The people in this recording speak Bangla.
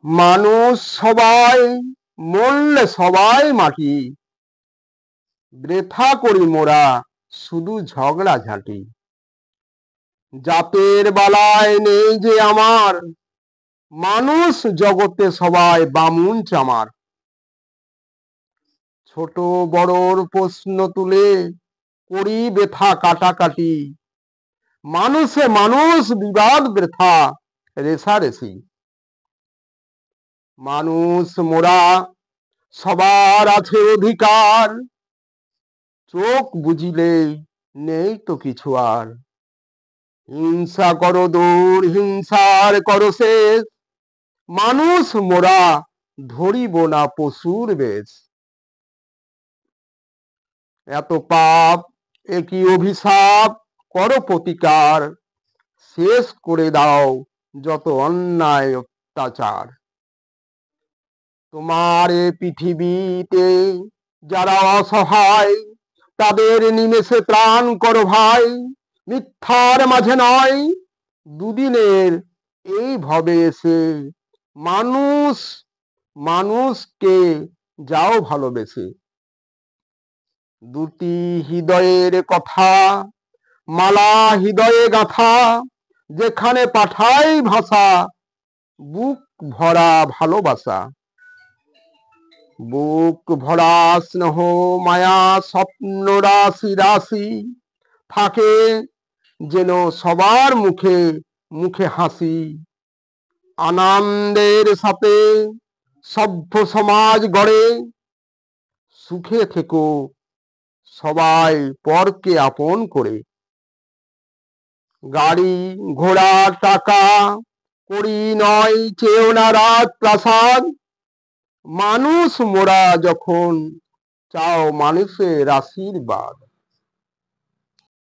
মানুষ সবাই, মরলে সবাই মাটি, বৃথা করি মোরা শুধু ঝগড়া ঝাঁটি। জাতের বালায় নেই যে আমার, মানুষ জগতে সবাই বামুন চামার। ছোট বড়র প্রশ্ন তুলে করি বৃথা কাটাকাটি, মানুষে মানুষ বিবাদ বৃথা রেষারেষি। মানুষ মোরা, সবার আছে অধিকার, চোখ বুঝিলে নেই তো কিছু আর। হিংসা করো দূর, হিংসার করো শেষ, মানুষ মোরা ধরিব না পশুর বেশ। এত পাপ একই অভিশাপ, করো প্রতিকার, শেষ করে দাও যত অন্যায় অত্যাচার। তোমার এ পৃথিবীতে যারা অসহায়, তাদের নিমেষে ত্রাণ করো ভাই। মিথ্যার মাঝে নয়, দুদিনের এই ভবে এসে মানুষ মানুষকে যাও ভালোবেসে। দুটি হৃদয়ের কথা মালা হৃদয়ে গাঁথা, যেখানে পাঠাই ভাষা বুক ভরা ভালোবাসা। বুক ভরা স্নেহ মায়া স্বপ্ন রাশি রাশি, থাকে যেন সবার মুখে মুখে হাসি। আনন্দের সাথে সভ্য সমাজ গড়ে, সুখে থেকো সবাই পরকে আপন করে। গাড়ি ঘোড়া টাকা করি নয় চেয়েও না রাজ প্রাসাদ, মানুষ মোরা যখন চাও মানুষের আশীর্বাদ।